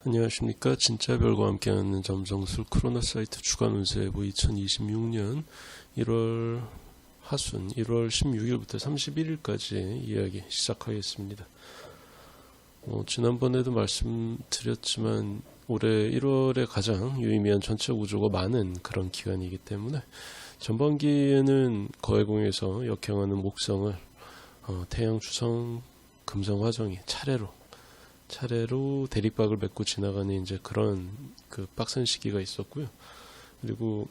안녕하십니까. 진짜별과 함께하는 점정술 크로노사이트 주간 운세예보 2026년 1월 하순 1월 16일부터 31일까지 이야기 시작하겠습니다. 지난번에도 말씀드렸지만 올해 1월에 가장 유의미한 전체 구조가 많은 그런 기간이기 때문에 전반기에는 거해공에서 역행하는 목성을 태양, 주성, 금성, 화성이 차례로 대립박을 맺고 지나가는 이제 그런 그 빡센 시기가 있었고요. 그리고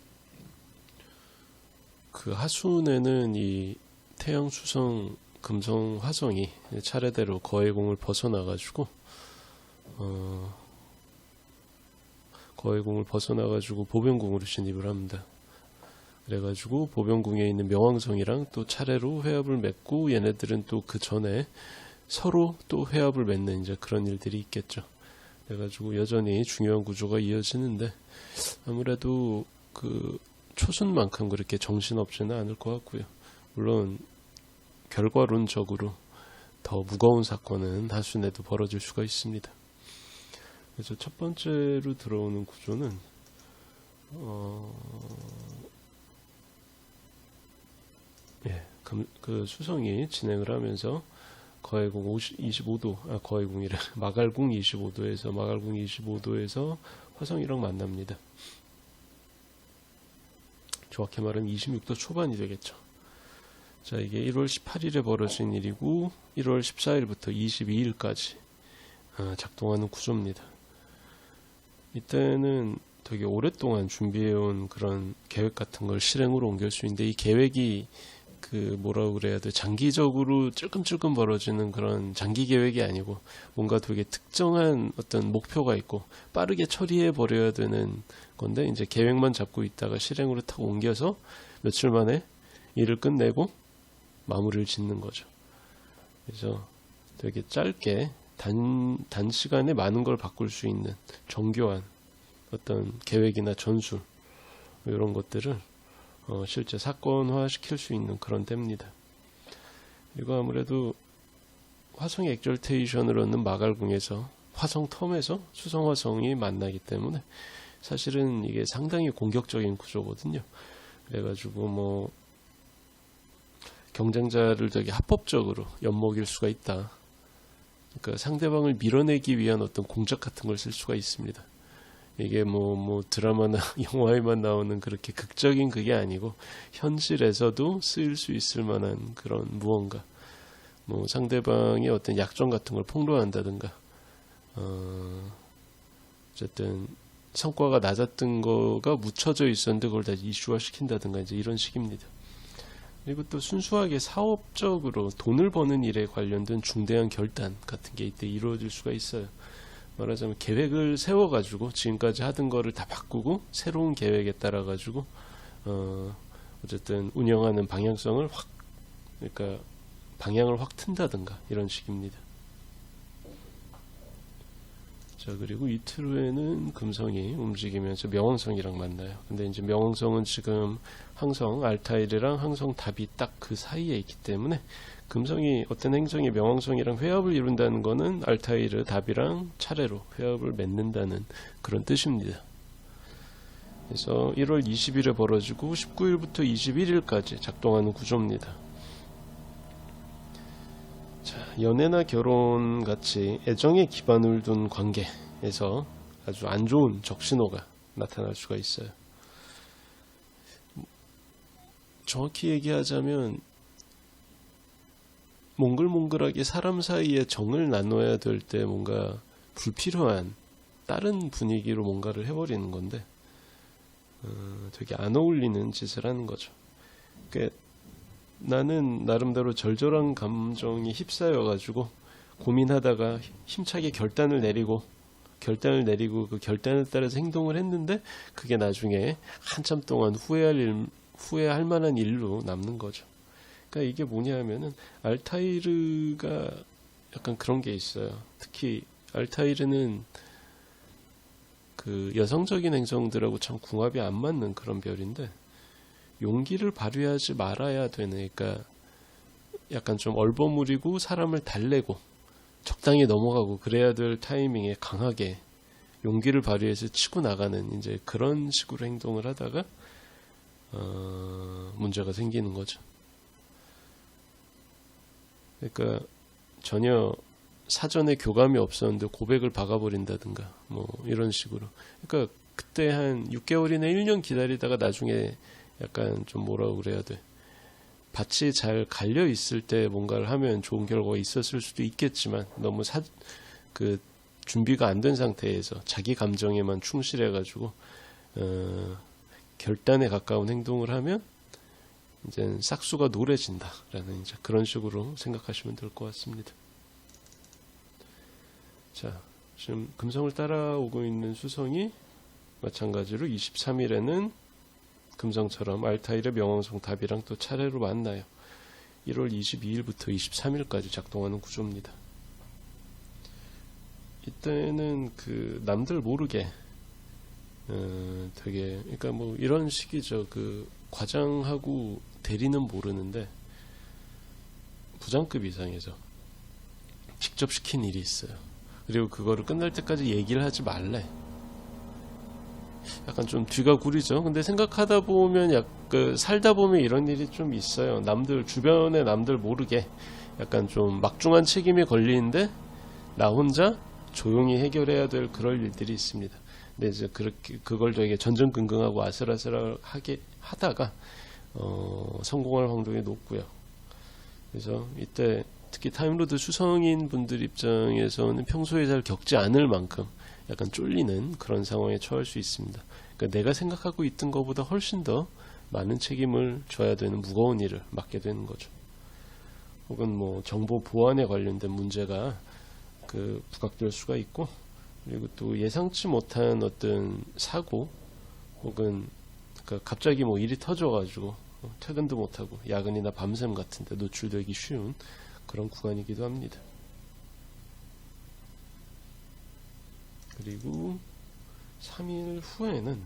그 하순에는 이 태양, 수성, 금성, 화성이 차례대로 거해공을 벗어나가지고 보병궁으로 진입을 합니다. 그래가지고 보병궁에 있는 명왕성이랑 또 차례로 회합을 맺고 얘네들은 또 그 전에 서로 또 회합을 맺는 이제 그런 일들이 있겠죠. 그래가지고 여전히 중요한 구조가 이어지는데 아무래도 그 초순만큼 그렇게 정신없지는 않을 것 같고요. 물론 결과론적으로 더 무거운 사건은 하순에도 벌어질 수가 있습니다. 그래서 첫 번째로 들어오는 구조는 그 수성이 진행을 하면서 거해궁 25도, 거해궁이래. 마갈궁 25도에서 화성이랑 만납니다. 정확히 말하면 26도 초반이 되겠죠. 자, 이게 1월 18일에 벌어진 일이고 1월 14일부터 22일까지 작동하는 구조입니다. 이때는 되게 오랫동안 준비해온 그런 계획 같은 걸 실행으로 옮길 수 있는데 이 계획이 그 뭐라고 그래야 돼, 장기적으로 찔끔찔끔 벌어지는 그런 장기 계획이 아니고 뭔가 되게 특정한 어떤 목표가 있고 빠르게 처리해 버려야 되는 건데 이제 계획만 잡고 있다가 실행으로 탁 옮겨서 며칠 만에 일을 끝내고 마무리를 짓는 거죠. 그래서 되게 짧게 단시간에 많은 걸 바꿀 수 있는 정교한 어떤 계획이나 전술 이런 것들을 실제 사건화 시킬 수 있는 그런 때입니다. 그리고 아무래도 화성 액절테이션을 얻는 마갈궁에서 화성 텀에서 수성 화성이 만나기 때문에 사실은 이게 상당히 공격적인 구조거든요. 그래가지고 뭐 경쟁자를 되게 합법적으로 엿먹일 수가 있다. 그러니까 상대방을 밀어내기 위한 어떤 공작 같은 걸 쓸 수가 있습니다. 이게 뭐 드라마나 영화에만 나오는 그렇게 극적인 그게 아니고 현실에서도 쓰일 수 있을 만한 그런 무언가, 뭐 상대방의 어떤 약점 같은 걸 폭로한다든가, 어쨌든 성과가 낮았던 거가 묻혀져 있었는데 그걸 다 이슈화 시킨다든가 이제 이런 식입니다. 그리고 또 순수하게 사업적으로 돈을 버는 일에 관련된 중대한 결단 같은 게 이때 이루어질 수가 있어요. 말하자면 계획을 세워가지고 지금까지 하던 거를 다 바꾸고 새로운 계획에 따라가지고 어쨌든 운영하는 방향성을 그러니까 방향을 확 튼다든가 이런 식입니다. 자, 그리고 이틀 후에는 금성이 움직이면서 명왕성이랑 만나요. 근데 이제 명왕성은 지금 항성 알타일이랑 항성 답이 딱 그 사이에 있기 때문에 금성이 어떤 행성이 명왕성이랑 회합을 이룬다는 것은 알타이르 답이랑 차례로 회합을 맺는다는 그런 뜻입니다. 그래서 1월 20일에 벌어지고 19일부터 21일까지 작동하는 구조입니다. 자, 연애나 결혼 같이 애정에 기반을 둔 관계에서 아주 안 좋은 적신호가 나타날 수가 있어요. 정확히 얘기하자면 몽글몽글하게 사람 사이에 정을 나눠야 될 때 뭔가 불필요한 다른 분위기로 뭔가를 해버리는 건데 되게 안 어울리는 짓을 하는 거죠. 그러니까 나는 나름대로 절절한 감정이 휩싸여가지고 고민하다가 힘차게 결단을 내리고 그 결단에 따라서 행동을 했는데 그게 나중에 한참 동안 후회할 만한 일로 남는 거죠. 그러니까 이게 뭐냐 하면은 알타이르가 약간 그런 게 있어요. 특히 알타이르는 그 여성적인 행성들하고 참 궁합이 안 맞는 그런 별인데 용기를 발휘하지 말아야 되는, 그러니까 약간 좀 얼버무리고 사람을 달래고 적당히 넘어가고 그래야 될 타이밍에 강하게 용기를 발휘해서 치고 나가는 이제 그런 식으로 행동을 하다가 문제가 생기는 거죠. 그러니까 전혀 사전에 교감이 없었는데 고백을 박아버린다든가 뭐 이런 식으로. 그러니까 그때 한 6개월이나 1년 기다리다가 나중에 약간 좀 뭐라고 그래야 돼. 밭이 잘 갈려 있을 때 뭔가를 하면 좋은 결과가 있었을 수도 있겠지만 너무 그 준비가 안 된 상태에서 자기 감정에만 충실해가지고 결단에 가까운 행동을 하면 이제 싹수가 노래진다라는 이제 그런 식으로 생각하시면 될 것 같습니다. 자, 지금 금성을 따라오고 있는 수성이 마찬가지로 23일에는 금성처럼 알타일의 명왕성 답이랑 또 차례로 만나요. 1월 22일부터 23일까지 작동하는 구조입니다. 이때는 그 남들 모르게 되게 그러니까 뭐 이런 식이죠. 그 과장하고 대리는 모르는데 부장급 이상에서 직접 시킨 일이 있어요. 그리고 그거를 끝날 때까지 얘기를 하지 말래. 약간 좀 뒤가 구리죠. 근데 생각하다 보면 살다 보면 이런 일이 좀 있어요. 남들 주변에 남들 모르게 약간 좀 막중한 책임이 걸리는데 나 혼자 조용히 해결해야 될 그럴 일들이 있습니다. 근데 이제 그걸 되게 전전긍긍하고 아슬아슬하게 하다가 성공할 확률이 높고요. 그래서 이때 특히 타임로드 수성인 분들 입장에서는 평소에 잘 겪지 않을 만큼 약간 쫄리는 그런 상황에 처할 수 있습니다. 그러니까 내가 생각하고 있던 것보다 훨씬 더 많은 책임을 져야 되는 무거운 일을 맡게 되는 거죠. 혹은 뭐 정보 보안에 관련된 문제가 부각될 수가 있고, 그리고 또 예상치 못한 어떤 사고 혹은 그러니까 갑자기 뭐 일이 터져가지고 퇴근도 못하고 야근이나 밤샘 같은데 노출되기 쉬운 그런 구간이기도 합니다. 그리고 3일 후에는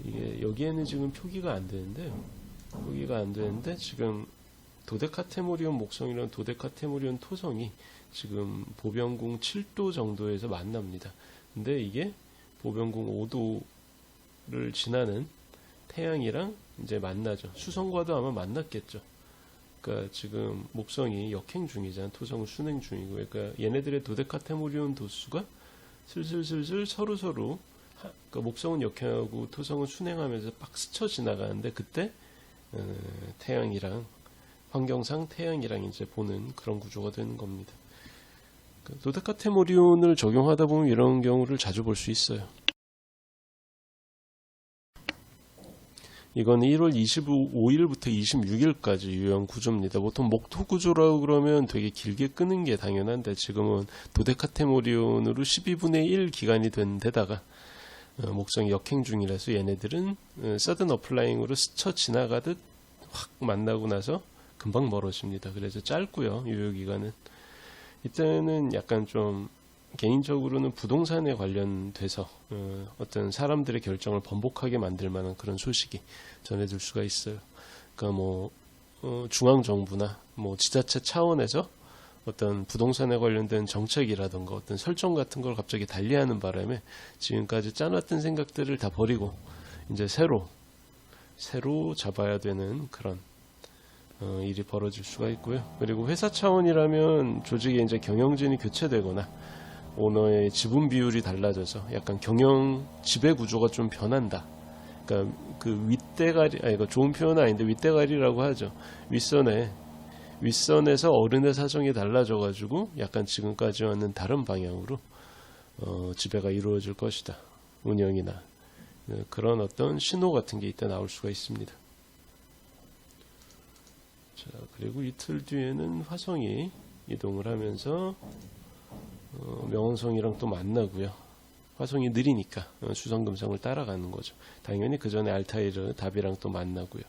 이게 여기에는 지금 표기가 안 되는데요. 표기가 안 되는데 지금 도데카테모리온 목성이랑 도데카테모리온 토성이 지금 보병궁 7도 정도에서 만납니다. 근데 이게 보병궁 5도를 지나는 태양이랑 이제 만나죠. 수성과도 아마 만났겠죠. 그러니까 지금 목성이 역행 중이잖아. 토성은 순행 중이고. 그러니까 얘네들의 도데카테모리온 도수가 슬슬 서로 그러니까 목성은 역행하고 토성은 순행하면서 막 스쳐 지나가는데 그때 태양이랑 환경상 태양이랑 이제 보는 그런 구조가 되는 겁니다. 도데카테모리온을 적용하다 보면 이런 경우를 자주 볼 수 있어요. 이건 1월 25일부터 26일까지 유형 구조입니다. 보통 목토 구조라고 그러면 되게 길게 끄는 게 당연한데 지금은 도데카테모리온으로 12분의 1 기간이 된 데다가 목성이 역행 중이라서 얘네들은 서든 어플라잉으로 스쳐 지나가듯 확 만나고 나서 금방 멀어집니다. 그래서 짧고요. 유효기간은. 이때는 약간 좀 개인적으로는 부동산에 관련돼서 어떤 사람들의 결정을 번복하게 만들 만한 그런 소식이 전해질 수가 있어요. 그러니까 뭐 중앙정부나 뭐 지자체 차원에서 어떤 부동산에 관련된 정책이라든가 어떤 설정 같은 걸 갑자기 달리하는 바람에 지금까지 짜놨던 생각들을 다 버리고 이제 새로 잡아야 되는 그런 일이 벌어질 수가 있고요. 그리고 회사 차원이라면 조직의 이제 경영진이 교체되거나 오너의 지분 비율이 달라져서 약간 경영 지배 구조가 좀 변한다. 그러니까 그 윗대가리, 이거 좋은 표현은 아닌데 윗대가리라고 하죠. 윗선에서 어른의 사정이 달라져가지고 약간 지금까지와는 다른 방향으로 지배가 이루어질 것이다. 운영이나 그런 어떤 신호 같은 게 이때 나올 수가 있습니다. 자, 그리고 이틀 뒤에는 화성이 이동을 하면서 명왕성이랑 또 만나고요. 화성이 느리니까 수성금성을 따라가는 거죠. 당연히 그 전에 알타이르 답이랑 또 만나고요.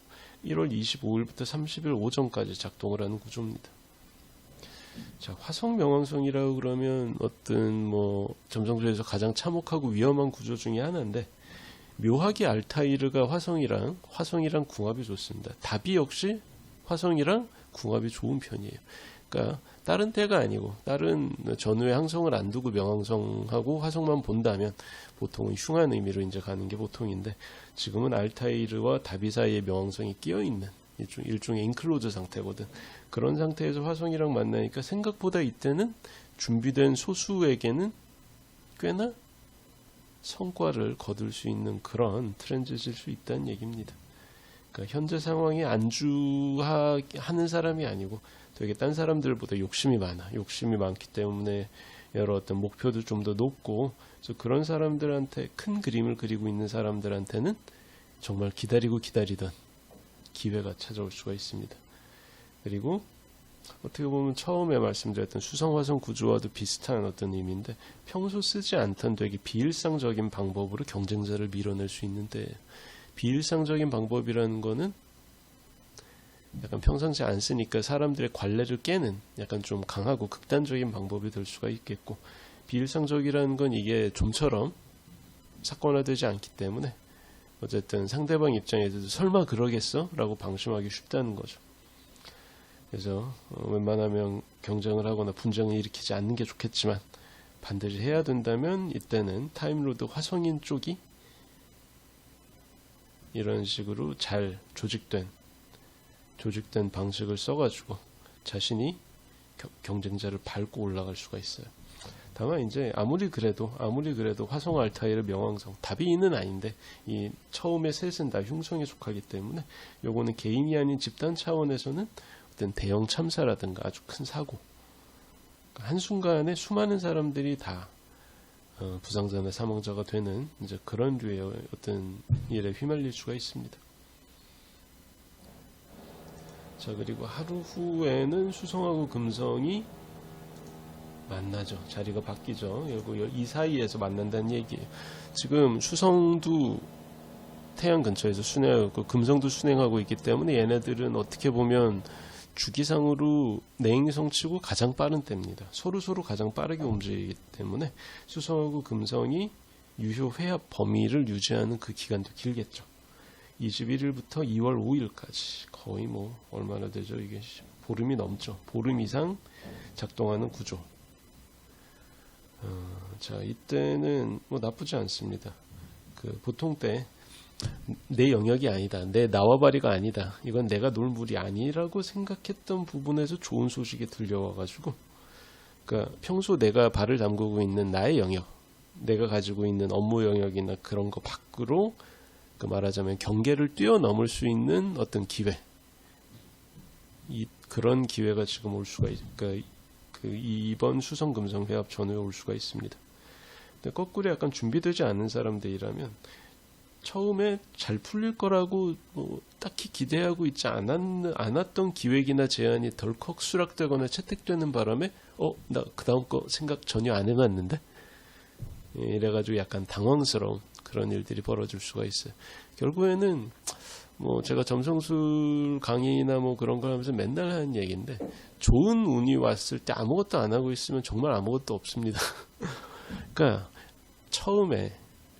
1월 25일부터 30일 오전까지 작동을 하는 구조입니다. 자, 화성 명왕성이라고 그러면 어떤 뭐 점성술에서 가장 참혹하고 위험한 구조 중에 하나인데 묘하게 알타이르가 화성이랑 궁합이 좋습니다. 답이 역시 화성이랑 궁합이 좋은 편이에요. 그러니까 다른 때가 아니고 다른 전후에 항성을 안 두고 명왕성하고 화성만 본다면 보통은 흉한 의미로 이제 가는 게 보통인데, 지금은 알타이르와 다비 사이에 명왕성이 끼어 있는 일종의 인클로즈 상태거든. 그런 상태에서 화성이랑 만나니까 생각보다 이때는 준비된 소수에게는 꽤나 성과를 거둘 수 있는 그런 트랜짓일 수 있다는 얘기입니다. 그러니까 현재 상황에 안주하는 사람이 아니고 되게 딴 사람들보다 욕심이 많기 때문에 여러 어떤 목표도 좀 더 높고, 그래서 그런 사람들한테 큰 그림을 그리고 있는 사람들한테는 정말 기다리던 기회가 찾아올 수가 있습니다. 그리고 어떻게 보면 처음에 말씀드렸던 수성화성 구조와도 비슷한 어떤 의미인데, 평소 쓰지 않던 되게 비일상적인 방법으로 경쟁자를 밀어낼 수 있는데, 비일상적인 방법이라는 거는 약간 평상시 안 쓰니까 사람들의 관례를 깨는 약간 좀 강하고 극단적인 방법이 될 수가 있겠고, 비일상적이라는 건 이게 좀처럼 사건화되지 않기 때문에 어쨌든 상대방 입장에서도 설마 그러겠어? 라고 방심하기 쉽다는 거죠. 그래서 웬만하면 경쟁을 하거나 분쟁을 일으키지 않는 게 좋겠지만, 반드시 해야 된다면 이때는 타임로드 화성인 쪽이 이런 식으로 잘 조직된 방식을 써가지고 자신이 경쟁자를 밟고 올라갈 수가 있어요. 다만 이제 아무리 그래도 화성 알타이르 명왕성 다비는 아닌데, 이 처음에 셋은 다 흉성에 속하기 때문에 요거는 개인이 아닌 집단 차원에서는 어떤 대형 참사라든가 아주 큰 사고, 한순간에 수많은 사람들이 다 부상자나 사망자가 되는 이제 그런 류의 어떤 일에 휘말릴 수가 있습니다. 자, 그리고 하루 후에는 수성하고 금성이 만나죠. 자리가 바뀌죠. 그리고 이 사이에서 만난다는 얘기예요. 지금 수성도 태양 근처에서 순회하고 금성도 순행하고 있기 때문에 얘네들은 어떻게 보면 주기상으로 내행성치고 가장 빠른 때입니다. 서로 가장 빠르게 움직이기 때문에 수성하고 금성이 유효 회합 범위를 유지하는 그 기간도 길겠죠. 21일부터 2월 5일까지 거의 뭐 얼마나 되죠? 이게 보름이 넘죠. 보름 이상 작동하는 구조. 자, 이때는 뭐 나쁘지 않습니다. 보통 때 내 영역이 아니다, 내 나와바리가 아니다, 이건 내가 놀 물이 아니라고 생각했던 부분에서 좋은 소식이 들려와가지고, 그러니까 평소 내가 발을 담그고 있는 나의 영역, 내가 가지고 있는 업무 영역이나 그런 거 밖으로 말하자면 경계를 뛰어넘을 수 있는 어떤 기회, 그런 기회가 지금 올 수가 그러니까 이번 수성금성 회합 전후에 올 수가 있습니다. 근데 거꾸로 약간 준비되지 않은 사람들이라면 처음에 잘 풀릴 거라고 뭐 딱히 기대하고 있지 않았던 기획이나 제안이 덜컥 수락되거나 채택되는 바람에 나 그 다음 거 생각 전혀 안 해봤는데, 이래가지고 약간 당황스러운 그런 일들이 벌어질 수가 있어요. 결국에는 뭐 제가 점성술 강의나 뭐 그런 걸 하면서 맨날 하는 얘기인데, 좋은 운이 왔을 때 아무것도 안 하고 있으면 정말 아무것도 없습니다. 그러니까 처음에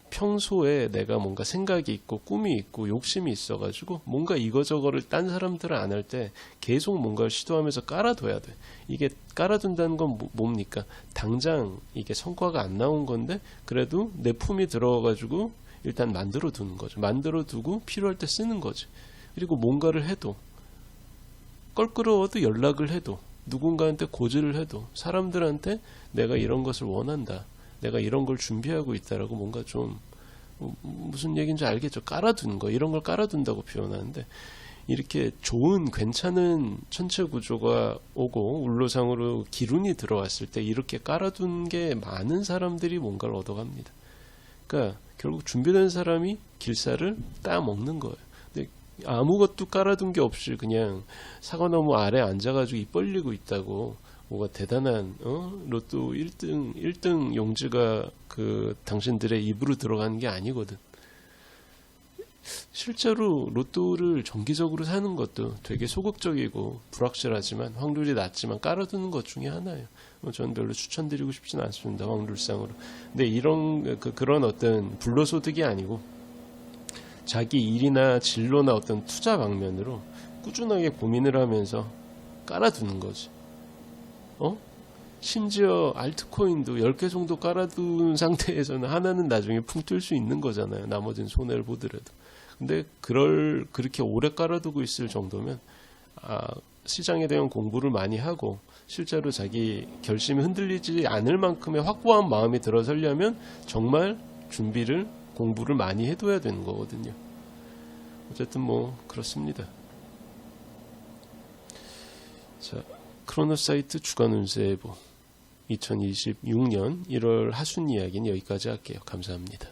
평소에 내가 뭔가 생각이 있고 꿈이 있고 욕심이 있어가지고 뭔가 이거저거를 딴 사람들은 안 할 때 계속 뭔가를 시도하면서 깔아둬야 돼. 이게 깔아둔다는 건 뭡니까? 당장 이게 성과가 안 나온 건데 그래도 내 품이 들어가가지고 일단 만들어 두는 거죠. 만들어 두고 필요할 때 쓰는 거지. 그리고 뭔가를 해도, 껄끄러워도 연락을 해도, 누군가한테 고지를 해도, 사람들한테 내가 이런 것을 원한다, 내가 이런 걸 준비하고 있다라고 뭔가 좀 무슨 얘기인지 알겠죠? 깔아두는 거, 이런 걸 깔아둔다고 표현하는데, 이렇게 좋은 괜찮은 천체 구조가 오고 울로상으로 기운이 들어왔을 때 이렇게 깔아둔 게 많은 사람들이 뭔가를 얻어갑니다. 그러니까 결국 준비된 사람이 길살을 따먹는 거예요. 근데 아무것도 깔아둔 게 없이 그냥 사과나무 아래 앉아가지고 입 벌리고 있다고 뭐가 대단한 로또 1등 용지가 당신들의 입으로 들어가는 게 아니거든. 실제로 로또를 정기적으로 사는 것도 되게 소극적이고 불확실하지만 확률이 낮지만 깔아두는 것 중에 하나예요. 저는 별로 추천드리고 싶지는 않습니다, 확률상으로. 근데 이런 그런 어떤 불로소득이 아니고 자기 일이나 진로나 어떤 투자 방면으로 꾸준하게 고민을 하면서 깔아두는 거지. 심지어 알트코인도 10개 정도 깔아둔 상태에서는 하나는 나중에 풍 뜰 수 있는 거잖아요. 나머지는 손해를 보더라도. 근데 그렇게 오래 깔아두고 있을 정도면 시장에 대한 공부를 많이 하고 실제로 자기 결심이 흔들리지 않을 만큼의 확고한 마음이 들어서려면 정말 공부를 많이 해둬야 되는 거거든요. 어쨌든 뭐 그렇습니다. 자, 크로노사이트 주간 운세 예보 2026년 1월 하순 이야기는 여기까지 할게요. 감사합니다.